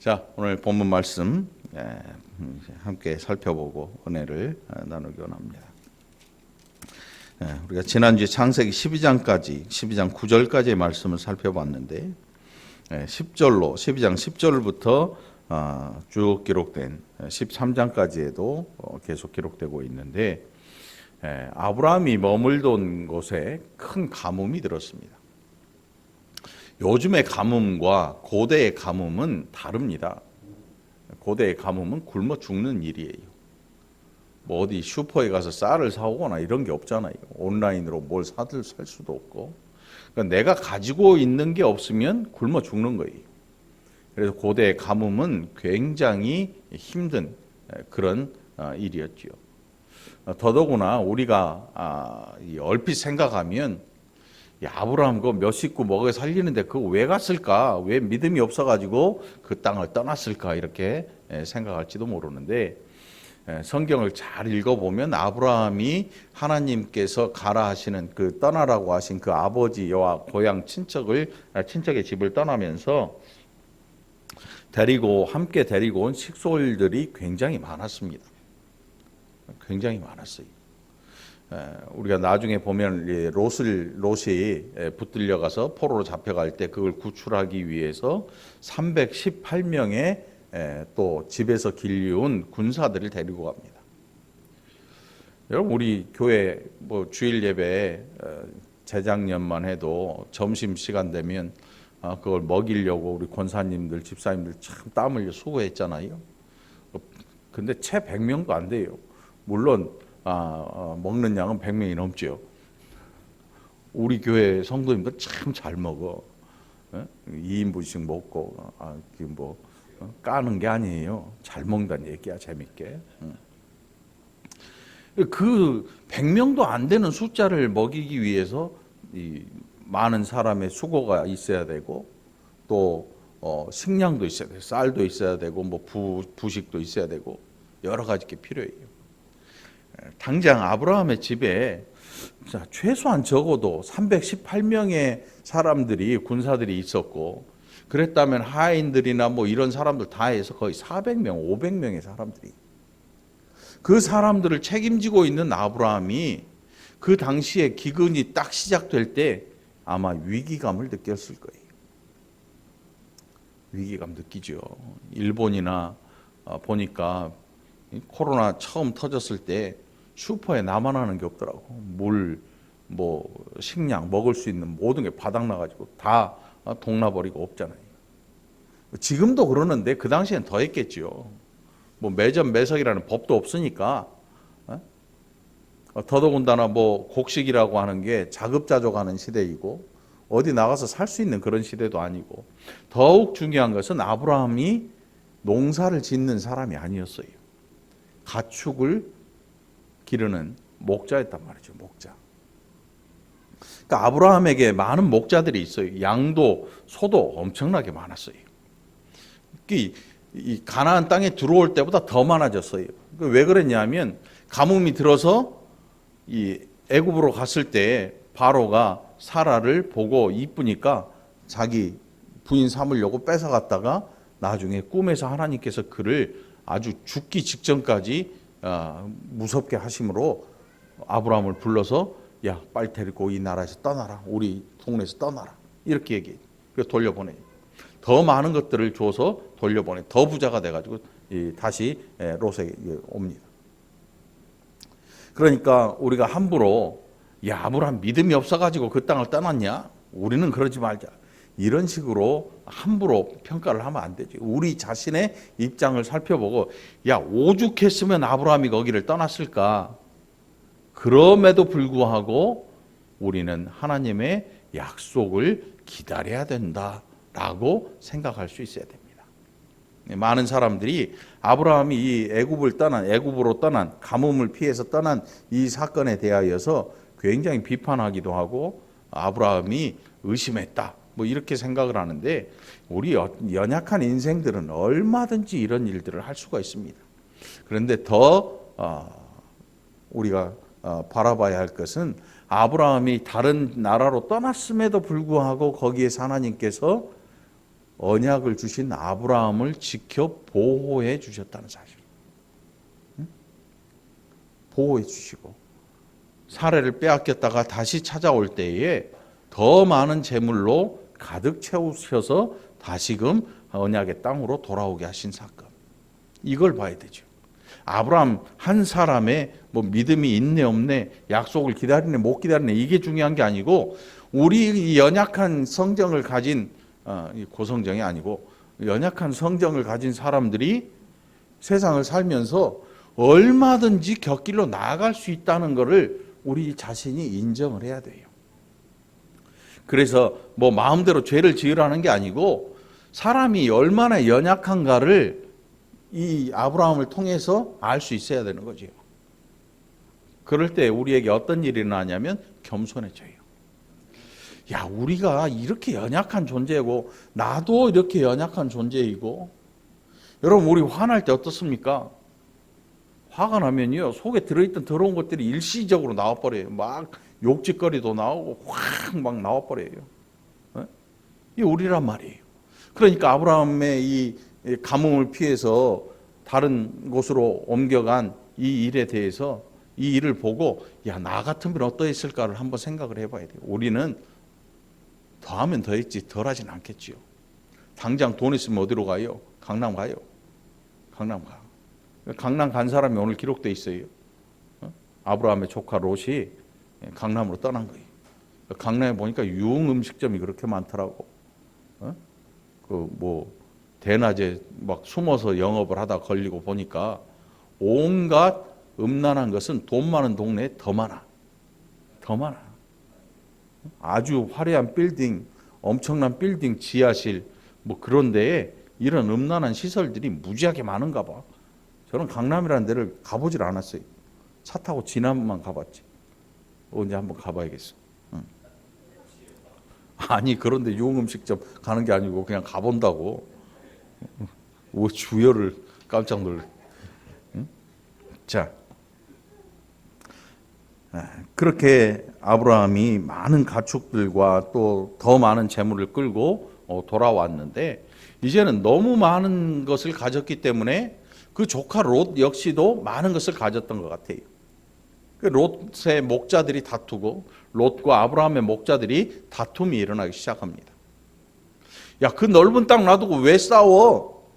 자, 오늘 본문 말씀 함께 살펴보고 은혜를 나누기 원합니다. 우리가 지난주 창세기 12장 9절까지의 말씀을 살펴봤는데 12장 10절부터 쭉 기록된 13장까지에도 계속 기록되고 있는데 아브라함이 머물던 곳에 큰 가뭄이 들었습니다. 요즘의 가뭄과 고대의 가뭄은 다릅니다. 고대의 가뭄은 굶어 죽는 일이에요. 뭐 어디 슈퍼에 가서 쌀을 사오거나 이런 게 없잖아요. 온라인으로 뭘 살 수도 없고. 그러니까 내가 가지고 있는 게 없으면 굶어 죽는 거예요. 그래서 고대의 가뭄은 굉장히 힘든 그런 일이었죠. 더더구나 우리가 얼핏 생각하면 아브라함 그 몇 식구 먹여 살리는데 그거 왜 갔을까? 왜 믿음이 없어가지고 그 땅을 떠났을까? 이렇게 생각할지도 모르는데 성경을 잘 읽어보면 아브라함이 하나님께서 가라 하시는 그 떠나라고 하신 그 아버지와 고향 친척의 집을 떠나면서 함께 데리고 온 식솔들이 굉장히 많았습니다. 굉장히 많았어요. 우리가 나중에 보면 롯이 붙들려 가서 포로로 잡혀갈 때 그걸 구출하기 위해서 318명의 또 집에서 길리운 군사들을 데리고 갑니다. 여러분 우리 교회 뭐 주일 예배 재작년만 해도 점심 시간 되면 그걸 먹이려고 우리 권사님들 집사님들 참 땀 흘려 수고했잖아요. 근데 채 100명도 안 돼요. 물론 먹는 양은 100명이 넘죠. 우리 교회 성도님들 참 잘 먹어. 2인분씩 먹고 까는 게 아니에요. 잘 먹는다는 얘기야, 재밌게. 그 100명도 안 되는 숫자를 먹이기 위해서 이 많은 사람의 수고가 있어야 되고 또 식량도 있어야 되고 쌀도 있어야 되고 뭐 부식도 있어야 되고 여러 가지 게 필요해요. 당장 아브라함의 집에 최소한 적어도 318명의 사람들이 군사들이 있었고 그랬다면 하인들이나 뭐 이런 사람들 다 해서 거의 400명, 500명의 사람들이 그 사람들을 책임지고 있는 아브라함이 그 당시에 기근이 딱 시작될 때 아마 위기감을 느꼈을 거예요. 위기감 느끼죠. 일본이나 보니까 코로나 처음 터졌을 때 슈퍼에 나만 하는 게 없더라고. 물, 뭐 식량, 먹을 수 있는 모든 게 바닥나가지고 다 동나버리고 없잖아요. 지금도 그러는데 그 당시엔 더 했겠죠. 뭐 매점 매석이라는 법도 없으니까 더더군다나 뭐 곡식이라고 하는 게 자급자족하는 시대이고 어디 나가서 살 수 있는 그런 시대도 아니고 더욱 중요한 것은 아브라함이 농사를 짓는 사람이 아니었어요. 가축을 기르는 목자였단 말이죠. 목자. 그러니까 아브라함에게 많은 목자들이 있어요. 양도 소도 엄청나게 많았어요. 이 가나안 땅에 들어올 때보다 더 많아졌어요. 왜 그랬냐면 가뭄이 들어서 이 애굽으로 갔을 때 바로가 사라를 보고 이쁘니까 자기 부인 삼으려고 뺏어갔다가 나중에 꿈에서 하나님께서 그를 아주 죽기 직전까지 무섭게 하심으로 아브라함을 불러서 야 빨리 데리고 이 나라에서 떠나라. 우리 동네에서 떠나라. 이렇게 얘기해요. 그래서 돌려보내요. 더 많은 것들을 줘서 돌려보내. 더 부자가 돼가지고 다시 롯에 옵니다. 그러니까 우리가 함부로 야 아브라함 믿음이 없어가지고 그 땅을 떠났냐? 우리는 그러지 말자. 이런 식으로 함부로 평가를 하면 안 되지. 우리 자신의 입장을 살펴보고 야 오죽했으면 아브라함이 거기를 떠났을까? 그럼에도 불구하고 우리는 하나님의 약속을 기다려야 된다라고 생각할 수 있어야 됩니다. 많은 사람들이 아브라함이 이 애굽으로 떠난 가뭄을 피해서 떠난 이 사건에 대하여서 굉장히 비판하기도 하고 아브라함이 의심했다. 뭐 이렇게 생각을 하는데 우리 연약한 인생들은 얼마든지 이런 일들을 할 수가 있습니다. 그런데 더 우리가 바라봐야 할 것은 아브라함이 다른 나라로 떠났음에도 불구하고 거기에서 하나님께서 언약을 주신 아브라함을 지켜 보호해 주셨다는 사실. 보호해 주시고 사례를 빼앗겼다가 다시 찾아올 때에 더 많은 재물로 가득 채우셔서 다시금 언약의 땅으로 돌아오게 하신 사건. 이걸 봐야 되죠. 아브라함 한 사람의 뭐 믿음이 있네 없네, 약속을 기다리네 못 기다리네, 이게 중요한 게 아니고 우리 연약한 성정을 가진 고성정이 아니고 연약한 성정을 가진 사람들이 세상을 살면서 얼마든지 곁길로 나아갈 수 있다는 것을 우리 자신이 인정을 해야 돼요. 그래서 뭐 마음대로 죄를 지으라는 게 아니고 사람이 얼마나 연약한가를 이 아브라함을 통해서 알 수 있어야 되는 거죠. 그럴 때 우리에게 어떤 일이 일어나냐면 겸손해져요. 야, 우리가 이렇게 연약한 존재고 나도 이렇게 연약한 존재이고, 여러분 우리 화날 때 어떻습니까? 화가 나면요 속에 들어있던 더러운 것들이 일시적으로 나와버려요. 막 욕짓거리도 나오고 확 막 나와버려요. 이게 우리란 말이에요. 그러니까 아브라함의 이 가뭄을 피해서 다른 곳으로 옮겨간 이 일에 대해서 이 일을 보고 야, 나 같으면 어떠했을까를 한번 생각을 해봐야 돼요. 우리는 더하면 더했지 덜하진 않겠지요. 당장 돈 있으면 어디로 가요? 강남 가요. 강남 가. 강남 간 사람이 오늘 기록돼 있어요. 아브라함의 조카 롯이 강남으로 떠난 거예요. 강남에 보니까 유흥 음식점이 그렇게 많더라고. 그 뭐 대낮에 막 숨어서 영업을 하다 걸리고 보니까 온갖 음란한 것은 돈 많은 동네에 더 많아. 더 많아. 아주 화려한 빌딩, 엄청난 빌딩 지하실 뭐 그런 데에 이런 음란한 시설들이 무지하게 많은가 봐. 저는 강남이라는 데를 가보질 않았어요. 차 타고 지나만 가봤지. 언제 한번 가봐야겠어. 아니 그런데 유흥음식점 가는 게 아니고 그냥 가본다고. 뭐 주여를 깜짝 놀래. 자, 그렇게 아브라함이 많은 가축들과 또 더 많은 재물을 끌고 돌아왔는데 이제는 너무 많은 것을 가졌기 때문에 그 조카 롯 역시도 많은 것을 가졌던 것 같아요. 롯의 목자들이 다투고 롯과 아브라함의 목자들이 다툼이 일어나기 시작합니다. 야, 그 넓은 땅 놔두고 왜 싸워?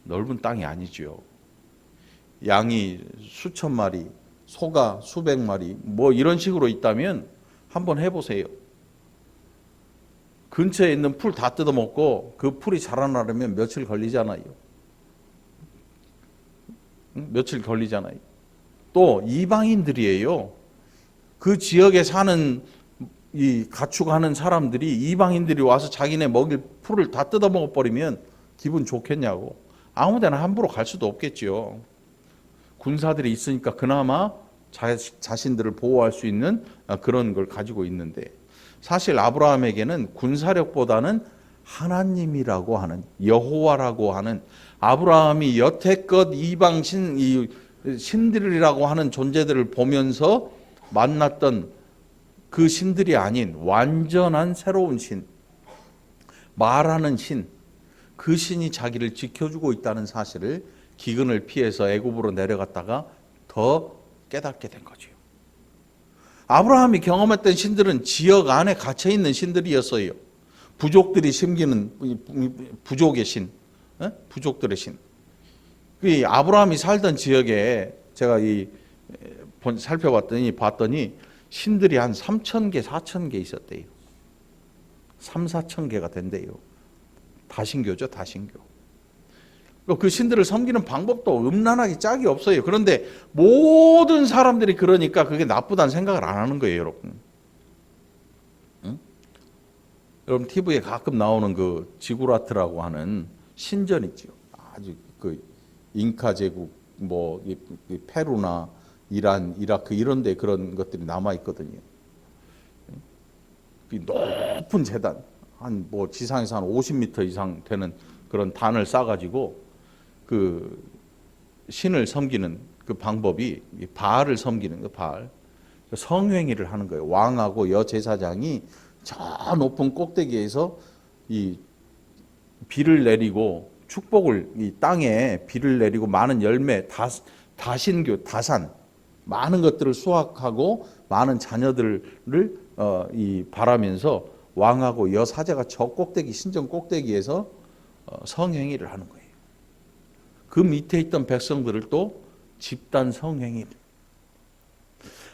넓은 땅이 아니죠. 양이 수천 마리, 소가 수백 마리, 뭐 이런 식으로 있다면 한번 해보세요. 근처에 있는 풀 다 뜯어먹고 그 풀이 자라나려면 며칠 걸리잖아요. 며칠 걸리잖아요. 또 이방인들이에요. 그 지역에 사는 이 가축하는 사람들이 이방인들이 와서 자기네 먹일 풀을 다 뜯어먹어 버리면 기분 좋겠냐고. 아무데나 함부로 갈 수도 없겠지요. 군사들이 있으니까 그나마 자신들을 보호할 수 있는 그런 걸 가지고 있는데 사실 아브라함에게는 군사력보다는 하나님이라고 하는 여호와라고 하는 아브라함이 여태껏 이방 신들이라고 하는 존재들을 보면서 만났던 그 신들이 아닌 완전한 새로운 신, 말하는 신, 그 신이 자기를 지켜주고 있다는 사실을 기근을 피해서 애굽으로 내려갔다가 더 깨닫게 된 거죠. 아브라함이 경험했던 신들은 지역 안에 갇혀 있는 신들이었어요. 부족들이 섬기는 부족의 신, 부족들의 신. 아브라함이 살던 지역에 제가 봤더니 신들이 한 3,000개, 4,000개 있었대요. 3, 4천 개가 된대요. 다신교죠, 다신교. 그 신들을 섬기는 방법도 음란하기 짝이 없어요. 그런데 모든 사람들이 그러니까 그게 나쁘다는 생각을 안 하는 거예요, 여러분. 응? 여러분 TV에 가끔 나오는 그 지구라트라고 하는 신전 있죠. 아주 그 잉카 제국, 뭐 페루나 이란, 이라크 이런 데 그런 것들이 남아 있거든요. 높은 제단, 한 뭐 지상에서 한 50m 이상 되는 그런 단을 쌓아가지고 그 신을 섬기는 그 방법이 바알을 섬기는 거, 바알. 성행위를 하는 거예요. 왕하고 여제사장이 저 높은 꼭대기에서 이 비를 내리고 축복을 이 땅에 비를 내리고 많은 열매, 다신교, 다산 많은 것들을 수확하고 많은 자녀들을 바라면서 왕하고 여사제가 저 꼭대기 신전 꼭대기에서 성행위를 하는 거예요. 그 밑에 있던 백성들을 또 집단 성행위.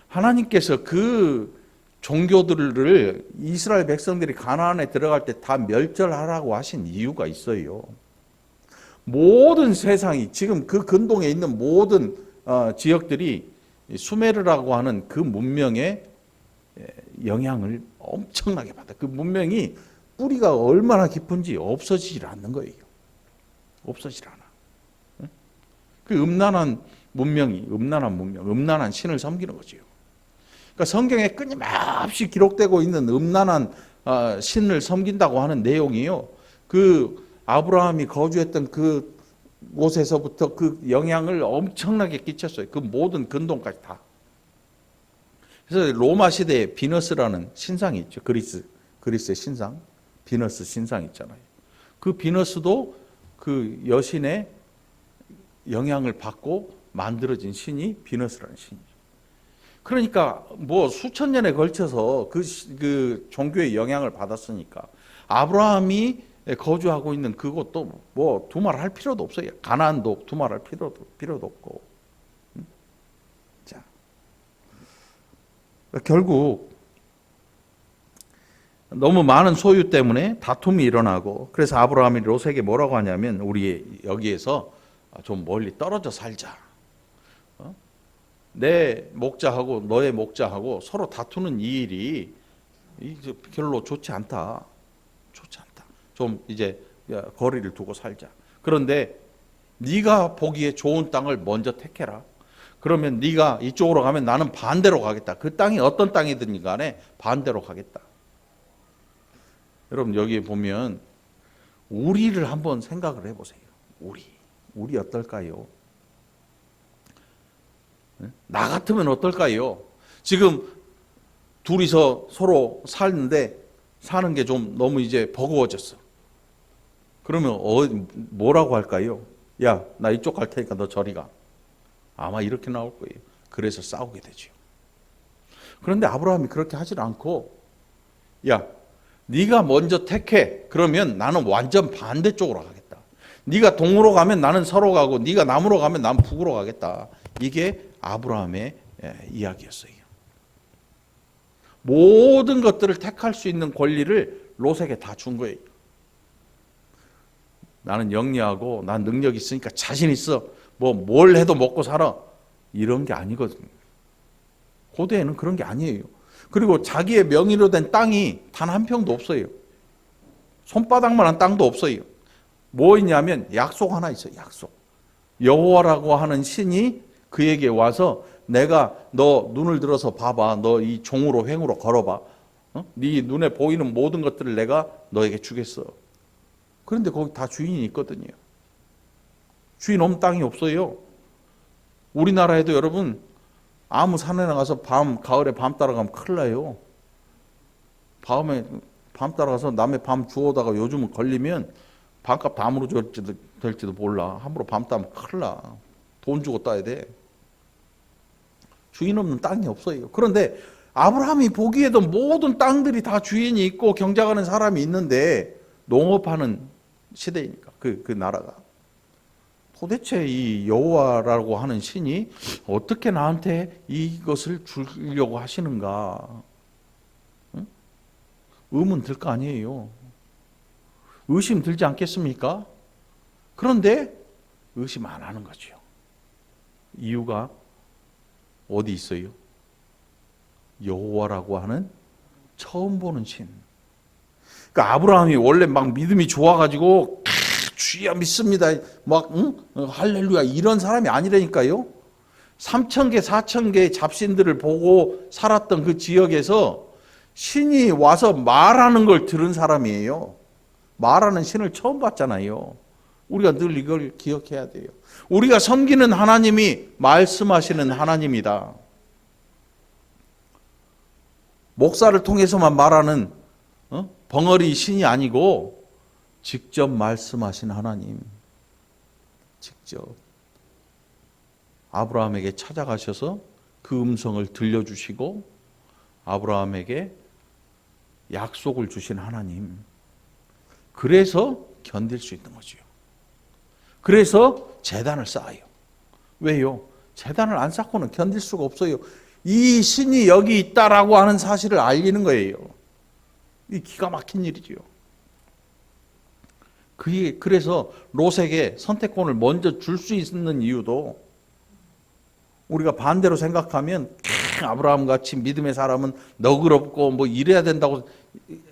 하나님께서 그 종교들을 이스라엘 백성들이 가나안에 들어갈 때 다 멸절하라고 하신 이유가 있어요. 모든 세상이 지금 그 근동에 있는 모든 지역들이 수메르라고 하는 그 문명의 영향을 엄청나게 받아. 그 문명이 뿌리가 얼마나 깊은지 없어지질 않는 거예요. 없어지질 않아. 그 음란한 신을 섬기는 거죠. 그러니까 성경에 끊임없이 기록되고 있는 음란한 신을 섬긴다고 하는 내용이요. 그 아브라함이 거주했던 그 곳에서부터 그 영향을 엄청나게 끼쳤어요. 그 모든 근동까지 다. 그래서 로마 시대에 비너스라는 신상이 있죠. 그리스의 신상, 비너스 신상 있잖아요. 그 비너스도 그 여신의 영향을 받고 만들어진 신이 비너스라는 신이죠. 그러니까 뭐 수천 년에 걸쳐서 그 종교의 영향을 받았으니까 아브라함이 거주하고 있는 그곳도 뭐 두말할 필요도 없어요. 가나안도 두말할 필요도 없고. 자, 결국 너무 많은 소유 때문에 다툼이 일어나고, 그래서 아브라함이 롯에게 뭐라고 하냐면, 우리 여기에서 좀 멀리 떨어져 살자. 내 목자하고 너의 목자하고 서로 다투는 이 일이 별로 좋지 않다. 좀 이제 거리를 두고 살자. 그런데 네가 보기에 좋은 땅을 먼저 택해라. 그러면 네가 이쪽으로 가면 나는 반대로 가겠다. 그 땅이 어떤 땅이든 간에 반대로 가겠다. 여러분 여기 보면 우리를 한번 생각을 해보세요. 우리 어떨까요? 나 같으면 어떨까요? 지금 둘이서 서로 사는 게 좀 너무 이제 버거워졌어. 그러면 뭐라고 할까요? 야, 나 이쪽 갈 테니까 너 저리 가. 아마 이렇게 나올 거예요. 그래서 싸우게 되죠. 그런데 아브라함이 그렇게 하질 않고, 야, 네가 먼저 택해. 그러면 나는 완전 반대쪽으로 가겠다. 네가 동으로 가면 나는 서로 가고, 네가 남으로 가면 나는 북으로 가겠다. 이게 아브라함의 이야기였어요. 모든 것들을 택할 수 있는 권리를 롯에게 다 준 거예요. 나는 영리하고 난 능력 있으니까 자신 있어. 뭘 해도 먹고 살아. 이런 게 아니거든요. 고대에는 그런 게 아니에요. 그리고 자기의 명의로 된 땅이 단 한 평도 없어요. 손바닥만한 땅도 없어요. 뭐 있냐면 약속 하나 있어요. 약속. 여호와라고 하는 신이 그에게 와서 내가 너 눈을 들어서 봐봐. 너 이 종으로 횡으로 걸어봐. 네 눈에 보이는 모든 것들을 내가 너에게 주겠어. 그런데 거기 다 주인이 있거든요. 주인 없는 땅이 없어요. 우리나라에도 여러분 아무 산에 나가서 가을에 밤 따라가면 큰일 나요. 밤 따라가서 남의 밤 주워다가 요즘은 걸리면 밤값 다 무너질지도 몰라. 함부로 밤 따면 큰일 나. 돈 주고 따야 돼. 주인 없는 땅이 없어요. 그런데 아브라함이 보기에도 모든 땅들이 다 주인이 있고 경작하는 사람이 있는데 농업하는 시대이니까 그 나라가 도대체 이 여호와라고 하는 신이 어떻게 나한테 이것을 주려고 하시는가? 응? 의문 들 거 아니에요. 의심 들지 않겠습니까? 그런데 의심 안 하는 거죠. 이유가 어디 있어요? 여호와라고 하는 처음 보는 신. 그러니까 아브라함이 원래 막 믿음이 좋아가지고 주야 믿습니다. 할렐루야 이런 사람이 아니라니까요. 3,000개, 4,000개의 잡신들을 보고 살았던 그 지역에서 신이 와서 말하는 걸 들은 사람이에요. 말하는 신을 처음 봤잖아요. 우리가 늘 이걸 기억해야 돼요. 우리가 섬기는 하나님이 말씀하시는 하나님이다. 목사를 통해서만 말하는 벙어리 신이 아니고 직접 말씀하신 하나님, 직접 아브라함에게 찾아가셔서 그 음성을 들려주시고 아브라함에게 약속을 주신 하나님, 그래서 견딜 수 있는 거지요. 그래서 제단을 쌓아요. 왜요? 제단을 안 쌓고는 견딜 수가 없어요. 이 신이 여기 있다라고 하는 사실을 알리는 거예요. 이 기가 막힌 일이지요. 그래서 롯에게 선택권을 먼저 줄 수 있는 이유도, 우리가 반대로 생각하면 아브라함 같이 믿음의 사람은 너그럽고 뭐 이래야 된다고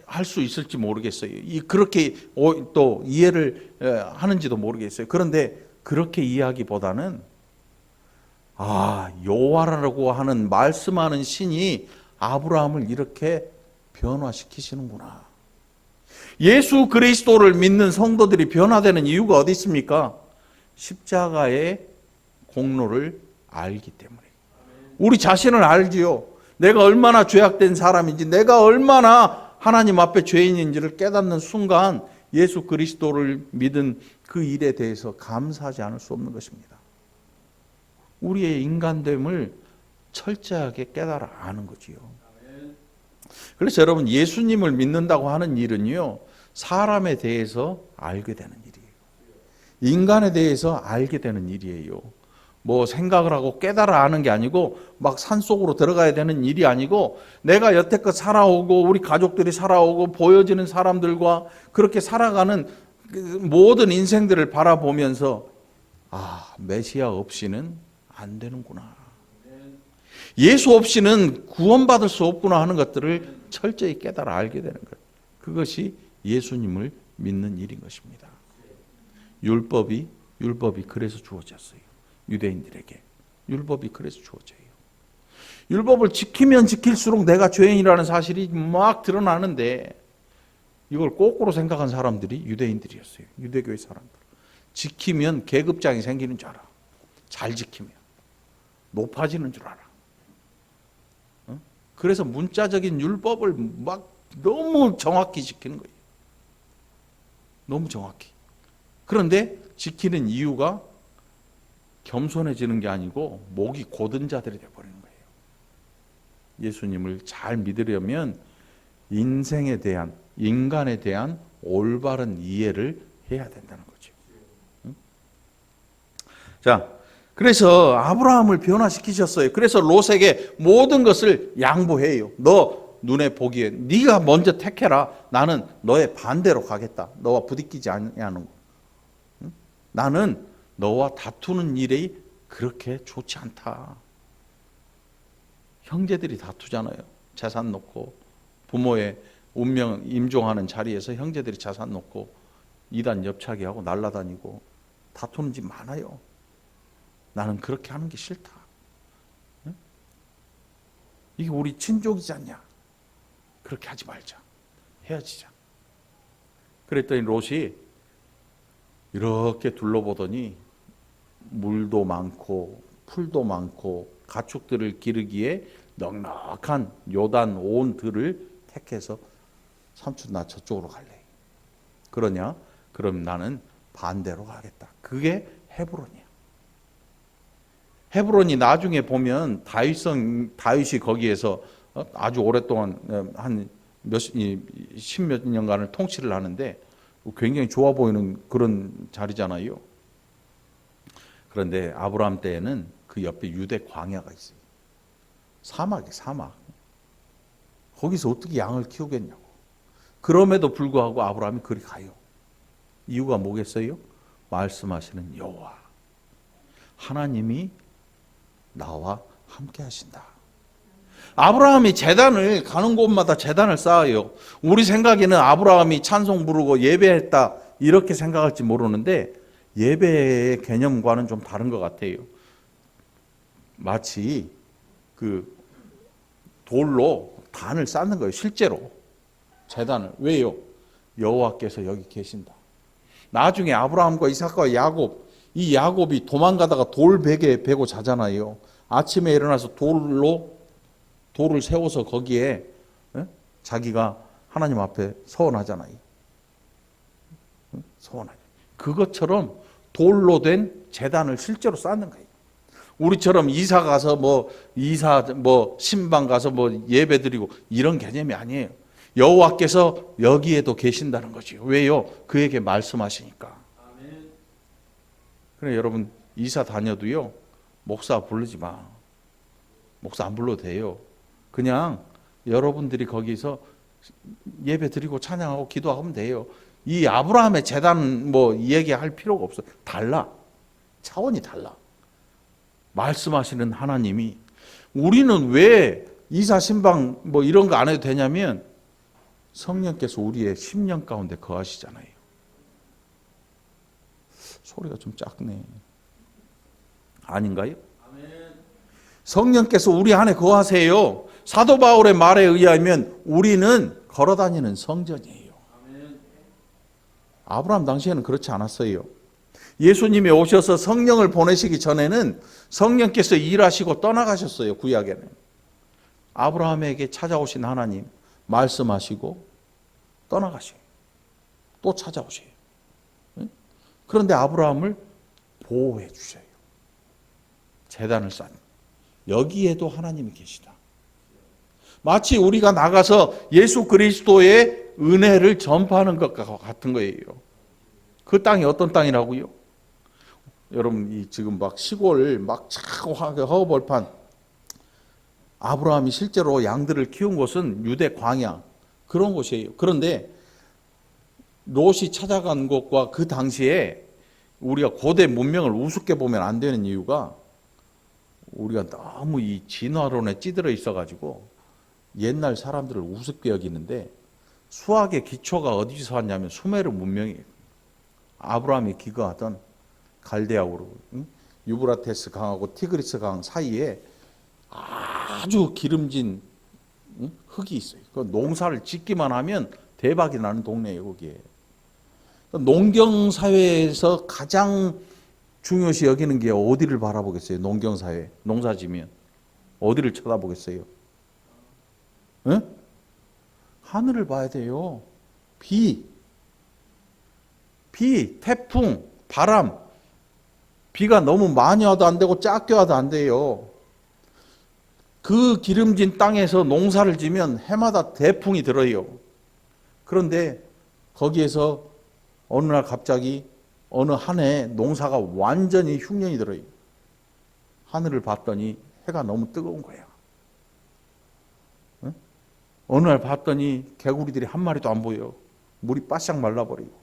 할 수 있을지 모르겠어요. 그렇게 또 이해를 하는지도 모르겠어요. 그런데 그렇게 이해하기보다는 여호와라고 하는 말씀하는 신이 아브라함을 이렇게 변화시키시는구나. 예수 그리스도를 믿는 성도들이 변화되는 이유가 어디 있습니까? 십자가의 공로를 알기 때문에. 우리 자신을 알지요. 내가 얼마나 죄악된 사람인지, 내가 얼마나 하나님 앞에 죄인인지를 깨닫는 순간 예수 그리스도를 믿은 그 일에 대해서 감사하지 않을 수 없는 것입니다. 우리의 인간됨을 철저하게 깨달아 아는 거지요. 그래서 여러분, 예수님을 믿는다고 하는 일은요, 사람에 대해서 알게 되는 일이에요. 인간에 대해서 알게 되는 일이에요. 뭐 생각을 하고 깨달아 아는 게 아니고 막 산속으로 들어가야 되는 일이 아니고, 내가 여태껏 살아오고 우리 가족들이 살아오고 보여지는 사람들과 그렇게 살아가는 모든 인생들을 바라보면서 메시아 없이는 안 되는구나, 예수 없이는 구원받을 수 없구나 하는 것들을 철저히 깨달아 알게 되는 것. 그것이 예수님을 믿는 일인 것입니다. 율법이 그래서 주어졌어요. 유대인들에게 율법이 그래서 주어져요. 율법을 지키면 지킬수록 내가 죄인이라는 사실이 막 드러나는데, 이걸 거꾸로 생각한 사람들이 유대인들이었어요. 유대교의 사람들. 지키면 계급장이 생기는 줄 알아. 잘 지키면 높아지는 줄 알아. 그래서 문자적인 율법을 막 너무 정확히 지키는 거예요. 너무 정확히. 그런데 지키는 이유가 겸손해지는 게 아니고 목이 곧은 자들이 되어버리는 거예요. 예수님을 잘 믿으려면 인생에 대한, 인간에 대한 올바른 이해를 해야 된다는 거죠. 자, 그래서 아브라함을 변화시키셨어요. 그래서 롯에게 모든 것을 양보해요. 너 눈에 보기에 네가 먼저 택해라. 나는 너의 반대로 가겠다. 너와 부딪히지 않는 거. 나는 너와 다투는 일이 그렇게 좋지 않다. 형제들이 다투잖아요. 재산 놓고, 부모의 운명 임종하는 자리에서 형제들이 재산 놓고 이단 옆차기하고 날아다니고 다투는 집 많아요. 나는 그렇게 하는 게 싫다. 이게 우리 친족이지 않냐. 그렇게 하지 말자. 헤어지자. 그랬더니 롯이 이렇게 둘러보더니 물도 많고 풀도 많고 가축들을 기르기에 넉넉한 요단 온 들을 택해서 삼촌 나 저쪽으로 갈래. 그러냐? 그럼 나는 반대로 가겠다. 그게 헤브론이야. 헤브론이 나중에 보면 다윗이 거기에서 아주 오랫동안 한 십몇 년간을 통치를 하는데 굉장히 좋아 보이는 그런 자리잖아요. 그런데 아브라함 때에는 그 옆에 유대 광야가 있어요. 사막이에요, 사막. 거기서 어떻게 양을 키우겠냐고. 그럼에도 불구하고 아브라함이 그리 가요. 이유가 뭐겠어요? 말씀하시는 여호와 하나님이 나와 함께 하신다. 아브라함이 제단을 가는 곳마다 제단을 쌓아요. 우리 생각에는 아브라함이 찬송 부르고 예배했다 이렇게 생각할지 모르는데, 예배의 개념과는 좀 다른 것 같아요. 마치 그 돌로 단을 쌓는 거예요. 실제로 제단을. 왜요? 여호와께서 여기 계신다. 나중에 아브라함과 이삭과 야곱, 이 야곱이 도망가다가 돌베개에 베고 자잖아요. 아침에 일어나서 돌을 세워서 거기에 자기가 하나님 앞에 서원하잖아요. 소원하죠. 그것처럼 돌로 된 제단을 실제로 쌓는 거예요. 우리처럼 이사 가서 신방 가서 예배 드리고 이런 개념이 아니에요. 여호와께서 여기에도 계신다는 거죠. 왜요? 그에게 말씀하시니까. 그래 여러분 이사 다녀도요 목사 부르지 마. 목사 안 불러도 돼요. 그냥 여러분들이 거기서 예배 드리고 찬양하고 기도하면 돼요. 이 아브라함의 제단 얘기할 필요가 없어요. 달라. 차원이 달라. 말씀하시는 하나님이. 우리는 왜 이사 신방 이런 거 안 해도 되냐면 성령께서 우리의 심령 가운데 거하시잖아요. 소리가 좀 작네. 아닌가요? 성령께서 우리 안에 거하세요. 사도 바울의 말에 의하면 우리는 걸어다니는 성전이에요. 아브라함 당시에는 그렇지 않았어요. 예수님이 오셔서 성령을 보내시기 전에는 성령께서 일하시고 떠나가셨어요. 구약에는. 아브라함에게 찾아오신 하나님 말씀하시고 떠나가셔요. 또 찾아오셔요. 그런데 아브라함을 보호해 주셔요. 제단을 쌓는. 여기에도 하나님이 계시다. 마치 우리가 나가서 예수 그리스도의 은혜를 전파하는 것과 같은 거예요. 그 땅이 어떤 땅이라고요? 여러분 지금 시골 허벌판 아브라함이 실제로 양들을 키운 곳은 유대 광야 그런 곳이에요. 그런데 롯이 찾아간 곳과 그 당시에 우리가 고대 문명을 우습게 보면 안 되는 이유가 우리가 너무 이 진화론에 찌들어 있어가지고 옛날 사람들을 우습게 여기는데 수학의 기초가 어디서 왔냐면 수메르 문명이에요. 아브라함이 기거하던 갈대아우르, 유브라테스 강하고 티그리스 강 사이에 아주 기름진 흙이 있어요. 그 농사를 짓기만 하면 대박이 나는 동네예요. 거기에. 농경사회에서 가장 중요시 여기는 게 어디를 바라보겠어요? 농경사회, 농사지면 어디를 쳐다보겠어요? 네? 하늘을 봐야 돼요. 비, 태풍, 바람. 비가 너무 많이 와도 안 되고 작게 와도 안 돼요. 그 기름진 땅에서 농사를 지면 해마다 대풍이 들어요. 그런데 거기에서 어느 날 갑자기 어느 한 해 농사가 완전히 흉년이 들어요. 하늘을 봤더니 해가 너무 뜨거운 거야. 응? 어느 날 봤더니 개구리들이 한 마리도 안 보여. 물이 바싹 말라버리고.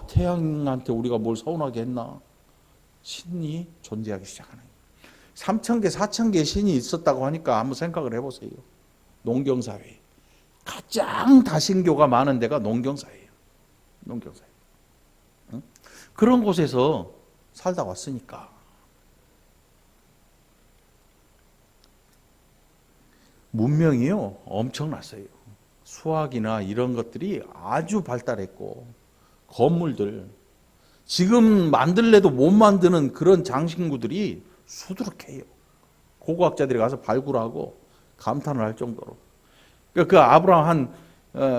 태양한테 우리가 뭘 서운하게 했나? 신이 존재하기 시작하는 거예요. 3,000개, 4,000개의 신이 있었다고 하니까 한번 생각을 해보세요. 농경사회. 가장 다신교가 많은 데가 농경사회예요. 농경사회. 응? 그런 곳에서 살다 왔으니까. 문명이요 엄청났어요. 수학이나 이런 것들이 아주 발달했고 건물들 지금 만들래도 못 만드는 그런 장신구들이 수두룩해요. 고고학자들이 가서 발굴하고 감탄을 할 정도로. 그 아브라함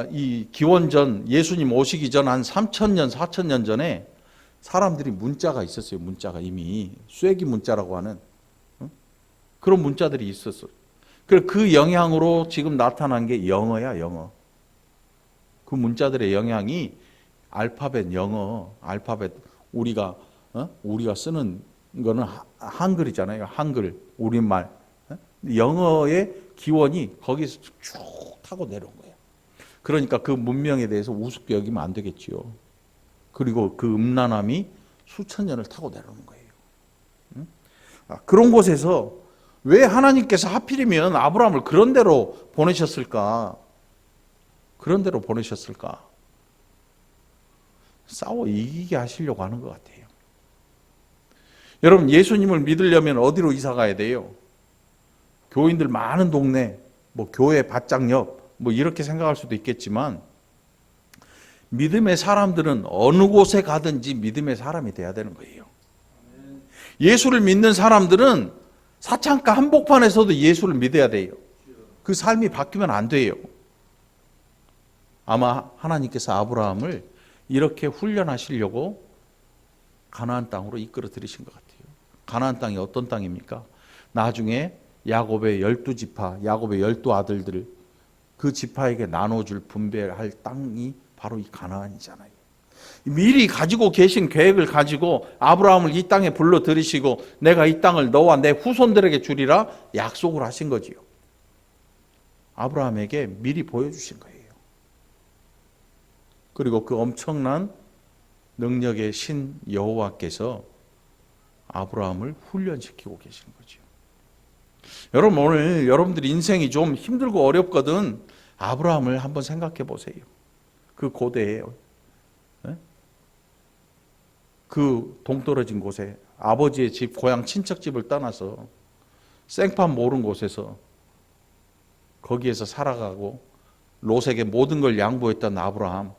이 기원전 예수님 오시기 전 한 3,000년 4,000년 전에 사람들이 문자가 있었어요. 문자가 이미 쇠기 문자라고 하는 그런 문자들이 있었어요. 그 영향으로 지금 나타난 게 영어야, 영어. 그 문자들의 영향이 알파벳 영어, 알파벳 우리가 쓰는 거는 한글이잖아요. 한글, 우리말. 영어의 기원이 거기서 쭉 타고 내려온 거예요. 그러니까 그 문명에 대해서 우습게 여기면 안 되겠지요. 그리고 그 음란함이 수천 년을 타고 내려오는 거예요. 그런 곳에서 왜 하나님께서 하필이면 아브라함을 그런 데로 보내셨을까? 그런 데로 보내셨을까? 싸워 이기게 하시려고 하는 것 같아요. 여러분 예수님을 믿으려면 어디로 이사 가야 돼요? 교인들 많은 동네, 교회 바짝 옆, 이렇게 생각할 수도 있겠지만 믿음의 사람들은 어느 곳에 가든지 믿음의 사람이 돼야 되는 거예요. 예수를 믿는 사람들은 사창가 한복판에서도 예수를 믿어야 돼요. 그 삶이 바뀌면 안 돼요. 아마 하나님께서 아브라함을 이렇게 훈련하시려고 가나안 땅으로 이끌어 들이신 것 같아요. 가나안 땅이 어떤 땅입니까? 나중에 야곱의 12지파, 야곱의 12아들들을 그 지파에게 나눠줄 분배할 땅이 바로 이 가나안이잖아요. 미리 가지고 계신 계획을 가지고 아브라함을 이 땅에 불러 들이시고 내가 이 땅을 너와 내 후손들에게 주리라 약속을 하신 거지요. 아브라함에게 미리 보여주신 거예요. 그리고 그 엄청난 능력의 신 여호와께서 아브라함을 훈련시키고 계신 거죠. 여러분, 오늘 여러분들 인생이 좀 힘들고 어렵거든 아브라함을 한번 생각해 보세요. 그 고대에요. 그 동떨어진 곳에 아버지의 집, 고향 친척집을 떠나서 생판 모른 곳에서 거기에서 살아가고 롯에게 모든 걸 양보했던 아브라함.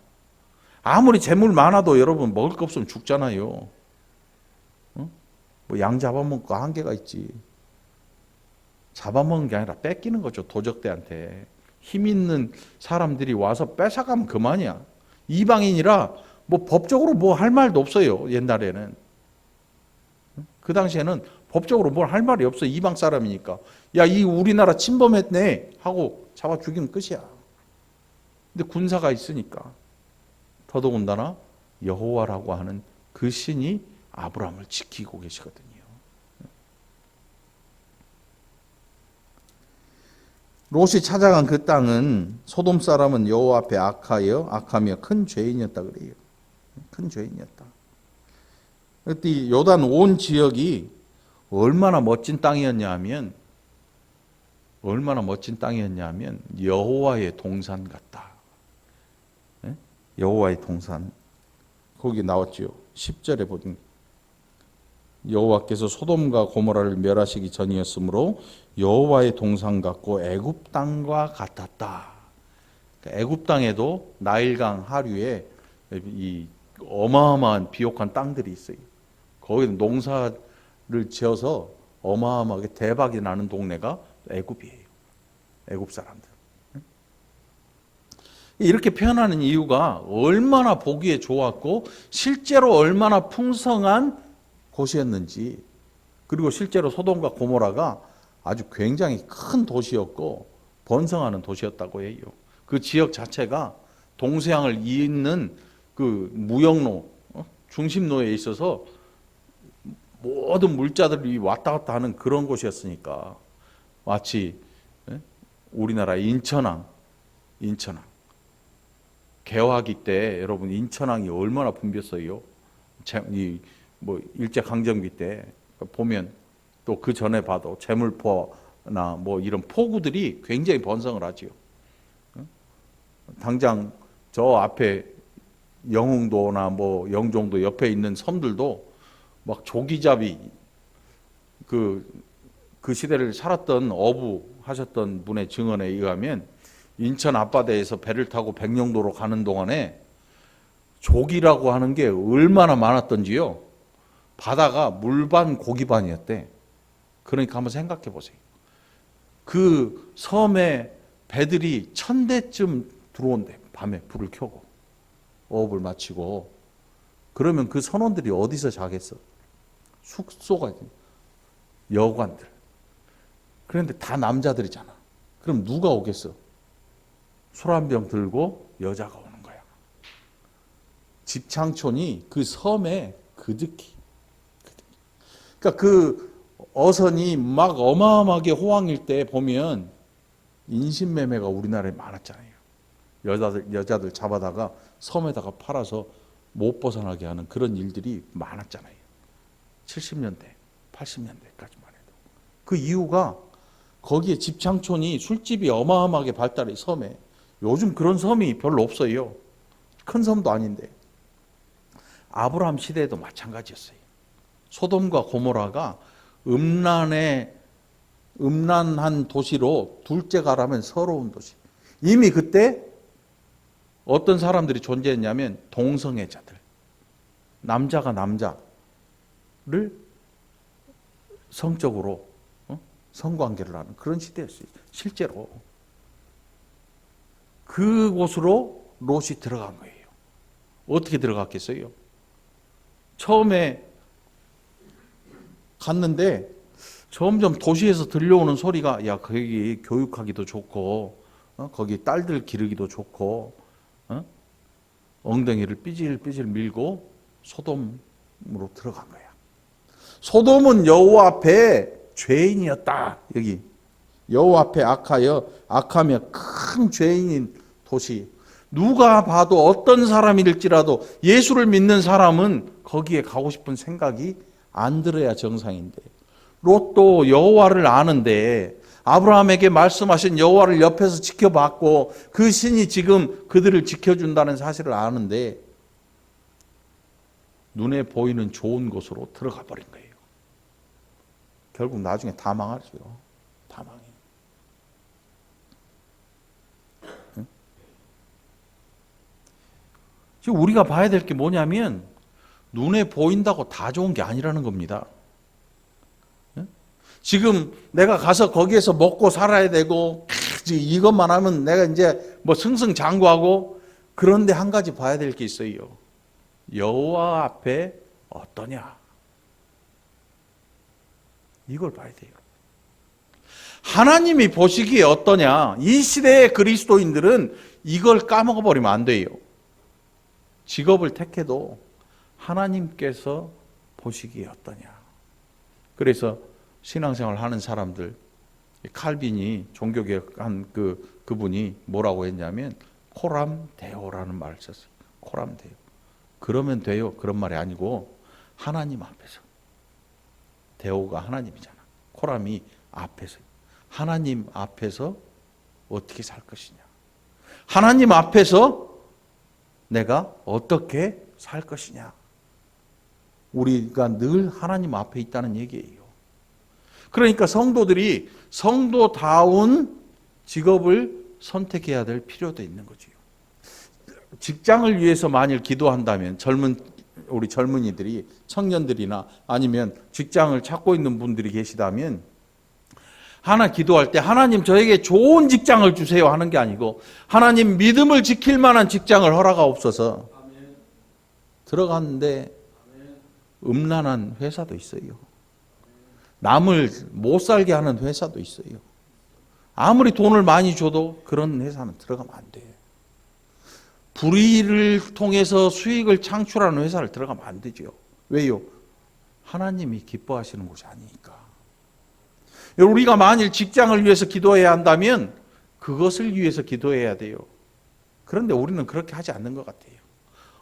아무리 재물 많아도 여러분 먹을 거 없으면 죽잖아요. 뭐 양 잡아먹고 한계가 있지. 잡아먹는 게 아니라 뺏기는 거죠. 도적대한테. 힘 있는 사람들이 와서 뺏어가면 그만이야. 이방인이라 뭐 법적으로 뭐 할 말도 없어요. 옛날에는. 그 당시에는 법적으로 뭘 할 말이 없어. 이방 사람이니까. 야, 이 우리나라 침범했네 하고 잡아 죽이면 끝이야. 근데 군사가 있으니까. 더더군다나 여호와라고 하는 그 신이 아브라함을 지키고 계시거든요. 롯이 찾아간 그 땅은 소돔 사람은 여호와 앞에 악하며 큰 죄인이었다 그래요. 큰 죄인이었다. 그때 요단 온 지역이 얼마나 멋진 땅이었냐 하면 여호와의 동산 같다. 여호와의 동산. 거기 나왔죠. 10절에 보면 여호와께서 소돔과 고모라를 멸하시기 전이었으므로 여호와의 동산 같고 애굽 땅과 같았다. 애굽 땅에도 나일강 하류에 이 어마어마한 비옥한 땅들이 있어요. 거기 농사를 지어서 어마어마하게 대박이 나는 동네가 애굽이에요. 애굽 사람들. 이렇게 표현하는 이유가 얼마나 보기에 좋았고 실제로 얼마나 풍성한 곳이었는지, 그리고 실제로 소돔과 고모라가 아주 굉장히 큰 도시였고 번성하는 도시였다고 해요. 그 지역 자체가 동서양을 잇는 그 무역로, 중심로에 있어서 모든 물자들이 왔다 갔다 하는 그런 곳이었으니까 마치 우리나라 인천항 개화기 때 여러분 인천항이 얼마나 붐볐어요. 뭐 일제 강점기 때 보면 또 그 전에 봐도 제물포나 뭐 이런 포구들이 굉장히 번성을 하지요. 당장 저 앞에 영흥도나 뭐 영종도 옆에 있는 섬들도 막 조기잡이 그 시대를 살았던 어부하셨던 분의 증언에 의하면 인천 앞바다에서 배를 타고 백령도로 가는 동안에 조기라고 하는 게 얼마나 많았던지요. 바다가 물반 고기반이었대. 그러니까 한번 생각해 보세요. 그 섬에 배들이 1000대쯤 들어온대. 밤에 불을 켜고 어업을 마치고. 그러면 그 선원들이 어디서 자겠어? 숙소가 있는 여관들. 그런데 다 남자들이잖아. 그럼 누가 오겠어? 술 한 병 들고 여자가 오는 거야. 집창촌이 그 섬에 그득히. 그러니까 그 어선이 막 어마어마하게 호황일 때 보면 인신매매가 우리나라에 많았잖아요. 여자들 잡아다가 섬에다가 팔아서 못 벗어나게 하는 그런 일들이 많았잖아요. 70년대, 80년대까지만 해도. 그 이유가 거기에 집창촌이 술집이 어마어마하게 발달해. 섬에. 요즘 그런 섬이 별로 없어요. 큰 섬도 아닌데. 아브라함 시대에도 마찬가지였어요. 소돔과 고모라가 음란한 도시로 둘째가라면 서러운 도시. 이미 그때 어떤 사람들이 존재했냐면 동성애자들. 남자가 남자를 성적으로 성관계를 하는 그런 시대였어요. 실제로. 그곳으로 롯이 들어간 거예요. 어떻게 들어갔겠어요? 처음에 갔는데 점점 도시에서 들려오는 소리가 야 거기 교육하기도 좋고 거기 딸들 기르기도 좋고 엉덩이를 삐질삐질 밀고 소돔으로 들어간 거야. 소돔은 여호와 앞에 죄인이었다. 여기 여호와 앞에 악하여 악하며 큰 죄인인 도시. 누가 봐도 어떤 사람일지라도 예수를 믿는 사람은 거기에 가고 싶은 생각이 안 들어야 정상인데, 롯도 여호와를 아는데 아브라함에게 말씀하신 여호와를 옆에서 지켜봤고 그 신이 지금 그들을 지켜준다는 사실을 아는데 눈에 보이는 좋은 곳으로 들어가 버린 거예요. 결국 나중에 다 망하죠. 다 망해요. 지금 우리가 봐야 될 게 뭐냐면 눈에 보인다고 다 좋은 게 아니라는 겁니다. 지금 내가 가서 거기에서 먹고 살아야 되고 이것만 하면 내가 이제 뭐 승승장구하고, 그런데 한 가지 봐야 될 게 있어요. 여호와 앞에 어떠냐, 이걸 봐야 돼요. 하나님이 보시기에 어떠냐. 이 시대의 그리스도인들은 이걸 까먹어 버리면 안 돼요. 직업을 택해도 하나님께서 보시기에 어떠냐. 그래서 신앙생활 하는 사람들, 칼빈이 종교개혁한 그분이 뭐라고 했냐면 코람 데오라는 말을 썼어요. 코람 데오. 그러면 돼요. 그런 말이 아니고 하나님 앞에서. 데오가 하나님이잖아. 코람이 앞에서. 하나님 앞에서 어떻게 살 것이냐. 하나님 앞에서 내가 어떻게 살 것이냐. 우리가 늘 하나님 앞에 있다는 얘기예요. 그러니까 성도들이 성도다운 직업을 선택해야 될 필요도 있는 거죠. 직장을 위해서 만일 기도한다면 우리 젊은이들이, 청년들이나 아니면 직장을 찾고 있는 분들이 계시다면 하나 기도할 때 하나님 저에게 좋은 직장을 주세요 하는 게 아니고 하나님 믿음을 지킬 만한 직장을 허락하옵소서. 들어갔는데 음란한 회사도 있어요. 남을 못 살게 하는 회사도 있어요. 아무리 돈을 많이 줘도 그런 회사는 들어가면 안 돼요. 불의를 통해서 수익을 창출하는 회사를 들어가면 안 되죠. 왜요? 하나님이 기뻐하시는 곳이 아니니까. 우리가 만일 직장을 위해서 기도해야 한다면 그것을 위해서 기도해야 돼요. 그런데 우리는 그렇게 하지 않는 것 같아요.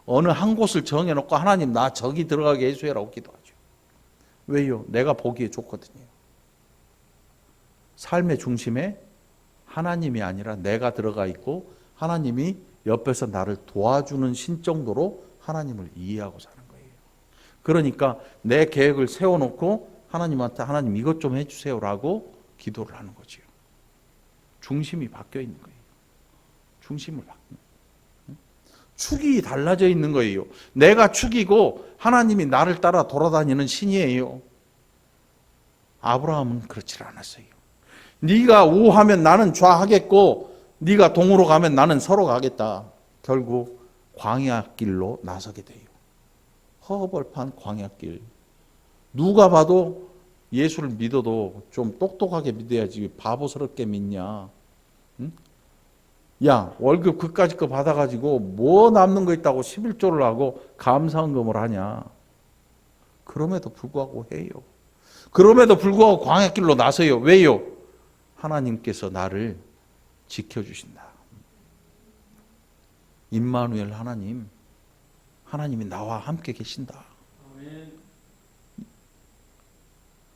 어느 한 곳을 정해놓고 하나님 나 저기 들어가게 해주세요라고 기도하죠. 왜요? 내가 보기에 좋거든요. 삶의 중심에 하나님이 아니라 내가 들어가 있고 하나님이 옆에서 나를 도와주는 신정도로 하나님을 이해하고 사는 거예요. 그러니까 내 계획을 세워놓고 하나님한테 하나님 이것 좀 해주세요라고 기도를 하는 거죠. 중심이 바뀌어 있는 거예요. 중심을 바뀌는. 축이 달라져 있는 거예요. 내가 축이고 하나님이 나를 따라 돌아다니는 신이에요. 아브라함은 그렇지 않았어요. 네가 우하면 나는 좌하겠고 네가 동으로 가면 나는 서로 가겠다. 결국 광야길로 나서게 돼요. 허벌판 광야길. 누가 봐도 예수를 믿어도 좀 똑똑하게 믿어야지 바보스럽게 믿냐. 응? 야, 월급 그까짓 거 받아가지고 뭐 남는 거 있다고 11조를 하고 감사헌금을 하냐. 그럼에도 불구하고 해요. 그럼에도 불구하고 광야길로 나서요. 왜요? 하나님께서 나를 지켜주신다. 임마누엘 하나님이 나와 함께 계신다.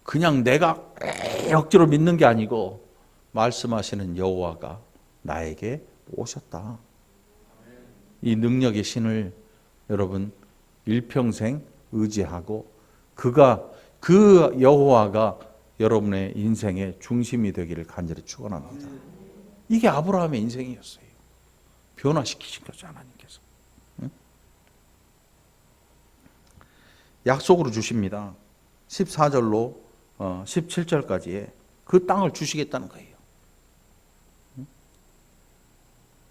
그냥 내가 억지로 믿는 게 아니고 말씀하시는 여호와가 나에게 오셨다. 이 능력의 신을 여러분 일평생 의지하고 그 여호와가 여러분의 인생의 중심이 되기를 간절히 축원합니다. 이게 아브라함의 인생이었어요. 변화시키신 거죠, 하나님께서. 응? 약속으로 주십니다. 14절로 17절까지에 그 땅을 주시겠다는 거예요.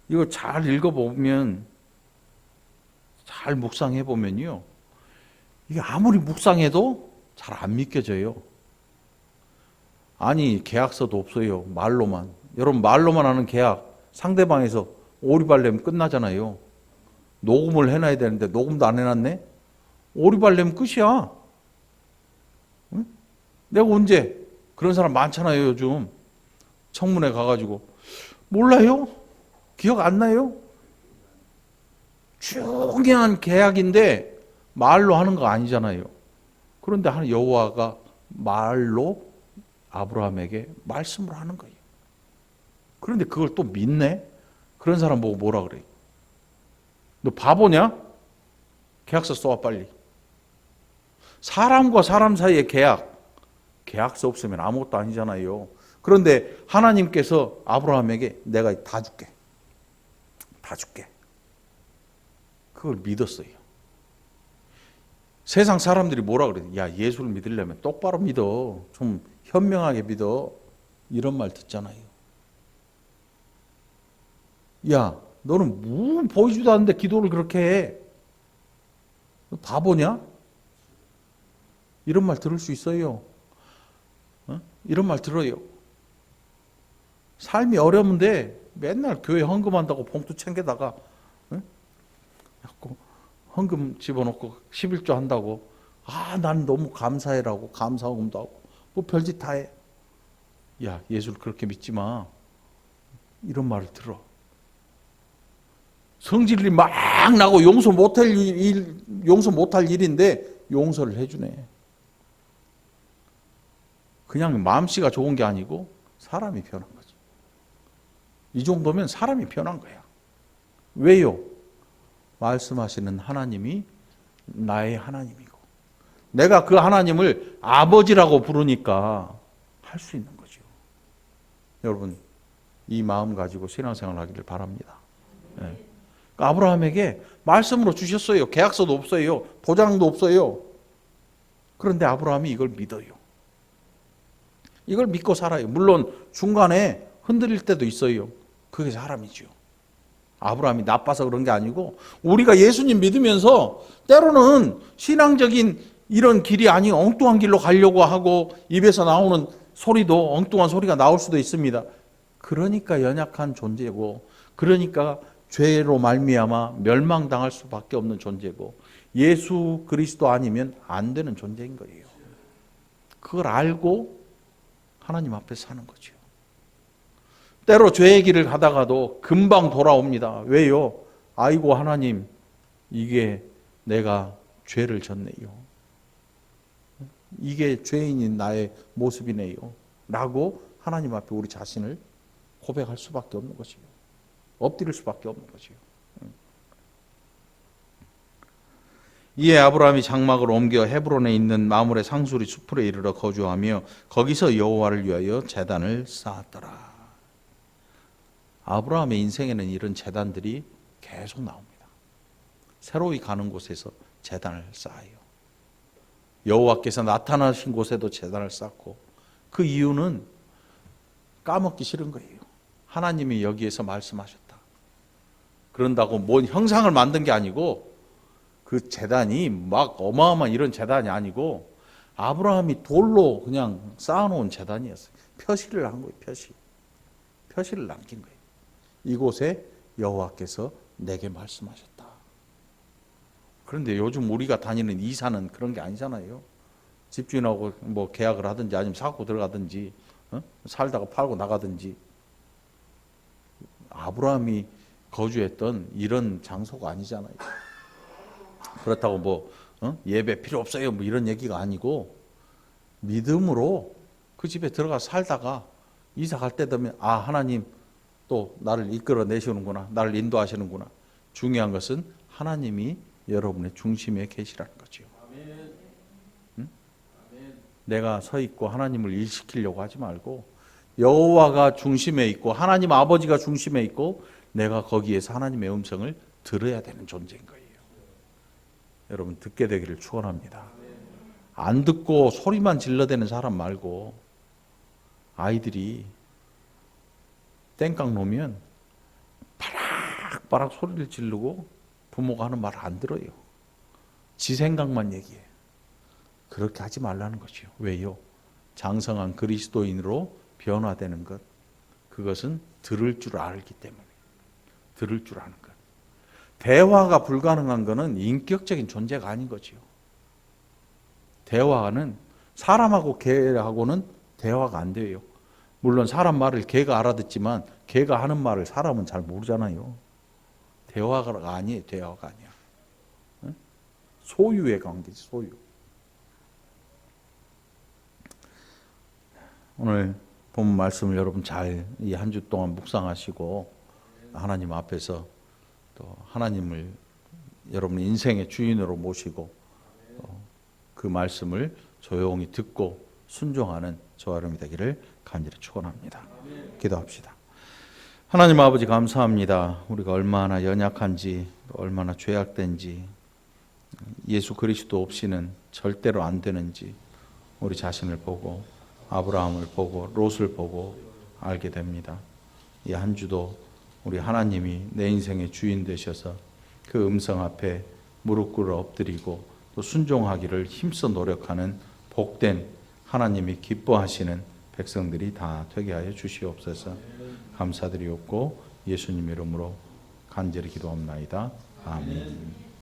이거 잘 읽어보면, 잘 묵상해보면요, 이게 아무리 묵상해도 잘 안 믿겨져요. 아니, 계약서도 없어요. 말로만. 여러분, 말로만 하는 계약, 상대방에서 오리발 내면 끝나잖아요. 녹음을 해놔야 되는데 녹음도 안 해놨네? 오리발 내면 끝이야. 응? 내가 언제? 그런 사람 많잖아요, 요즘. 청문회 가가지고. 몰라요? 기억 안 나요? 중요한 계약인데 말로 하는 거 아니잖아요. 그런데 여호와가 말로 아브라함에게 말씀을 하는 거예요. 그런데 그걸 또 믿네? 그런 사람 보고 뭐라 그래? 너 바보냐? 계약서 써와 빨리. 사람과 사람 사이의 계약서 없으면 아무것도 아니잖아요. 그런데 하나님께서 아브라함에게 내가 다 줄게. 다 줄게. 그걸 믿었어요. 세상 사람들이 뭐라 그래? 야, 예수를 믿으려면 똑바로 믿어. 좀 현명하게 믿어. 이런 말 듣잖아요. 야, 너는 뭐 보이지도 않는데 기도를 그렇게 해. 너 바보냐? 이런 말 들을 수 있어요. 이런 말 들어요. 삶이 어려운데 맨날 교회 헌금한다고 봉투 챙겨다가 헌금 집어넣고 11조 한다고, 난 너무 감사해라고 감사헌금도 하고 뭐 별짓 다 해. 야, 예수를 그렇게 믿지 마. 이런 말을 들어. 성질이 막 나고 용서 못할 일인데 용서를 해주네. 그냥 마음씨가 좋은 게 아니고 사람이 변한 거지. 이 정도면 사람이 변한 거야. 왜요? 말씀하시는 하나님이 나의 하나님이고 내가 그 하나님을 아버지라고 부르니까 할 수 있는 거죠. 여러분, 이 마음 가지고 신앙생활 하기를 바랍니다. 네. 아브라함에게 말씀으로 주셨어요. 계약서도 없어요. 도장도 없어요. 그런데 아브라함이 이걸 믿어요. 이걸 믿고 살아요. 물론 중간에 흔들릴 때도 있어요. 그게 사람이죠. 아브라함이 나빠서 그런 게 아니고 우리가 예수님 믿으면서 때로는 신앙적인 이런 길이 아닌 엉뚱한 길로 가려고 하고 입에서 나오는 소리도 엉뚱한 소리가 나올 수도 있습니다. 그러니까 연약한 존재고, 그러니까 죄로 말미암아 멸망당할 수밖에 없는 존재고, 예수 그리스도 아니면 안 되는 존재인 거예요. 그걸 알고 하나님 앞에 사는 거죠. 때로 죄의 길을 가다가도 금방 돌아옵니다. 왜요? 아이고 하나님, 이게 내가 죄를 졌네요. 이게 죄인인 나의 모습이네요. 라고 하나님 앞에 우리 자신을 고백할 수밖에 없는 것이요. 엎드릴 수밖에 없는 것이요. 이에 아브라함이 장막을 옮겨 헤브론에 있는 마므레 상수리 수풀에 이르러 거주하며 거기서 여호와를 위하여 제단을 쌓았더라. 아브라함의 인생에는 이런 제단들이 계속 나옵니다. 새로이 가는 곳에서 제단을 쌓아요. 여호와께서 나타나신 곳에도 제단을 쌓고, 그 이유는 까먹기 싫은 거예요. 하나님이 여기에서 말씀하셨다. 그런다고 뭔 형상을 만든 게 아니고, 그 제단이 막 어마어마한 이런 제단이 아니고 아브라함이 돌로 그냥 쌓아놓은 제단이었어요. 표시를 한 거예요. 표시를 남긴 거예요. 이곳에 여호와께서 내게 말씀하셨다. 그런데 요즘 우리가 다니는 이사는 그런 게 아니잖아요. 집주인하고 뭐 계약을 하든지 아니면 사고 들어가든지 살다가 팔고 나가든지. 아브라함이 거주했던 이런 장소가 아니잖아요. 그렇다고 뭐 예배 필요 없어요 뭐 이런 얘기가 아니고, 믿음으로 그 집에 들어가 살다가 이사 갈 때 되면 하나님 또 나를 이끌어 내시는구나, 나를 인도하시는구나. 중요한 것은 하나님이 여러분의 중심에 계시라는 거죠. 응? 내가 서 있고 하나님을 일시키려고 하지 말고 여호와가 중심에 있고 하나님 아버지가 중심에 있고 내가 거기에서 하나님의 음성을 들어야 되는 존재인 거예요. 여러분, 듣게 되기를 축원합니다. 안 듣고 소리만 질러대는 사람 말고, 아이들이 땡깡 놓으면 오빠락 소리를 지르고 부모가 하는 말을 안 들어요. 지 생각만 얘기해. 그렇게 하지 말라는 것이요. 왜요? 장성한 그리스도인으로 변화되는 것, 그것은 들을 줄 알기 때문에. 들을 줄 아는 것. 대화가 불가능한 것은 인격적인 존재가 아닌 거지요. 대화는 사람하고 개하고는 대화가 안 돼요. 물론 사람 말을 개가 알아듣지만 개가 하는 말을 사람은 잘 모르잖아요. 대화가 아니에요. 대화가 아니야. 소유의 관계지, 소유. 오늘 본 말씀을 여러분 잘 이 한 주 동안 묵상하시고 하나님 앞에서 또 하나님을 여러분 인생의 주인으로 모시고 그 말씀을 조용히 듣고 순종하는 저와 여러분이 되기를 간절히 축원합니다. 기도합시다. 하나님 아버지 감사합니다. 우리가 얼마나 연약한지 얼마나 죄악된지 예수 그리스도 없이는 절대로 안 되는지 우리 자신을 보고 아브라함을 보고 롯을 보고 알게 됩니다. 이 한 주도 우리 하나님이 내 인생의 주인 되셔서 그 음성 앞에 무릎 꿇어 엎드리고 또 순종하기를 힘써 노력하는 복된 하나님이 기뻐하시는 백성들이 다 되게 하여 주시옵소서. 감사드리옵고 예수님 이름으로 간절히 기도합나이다. 아멘.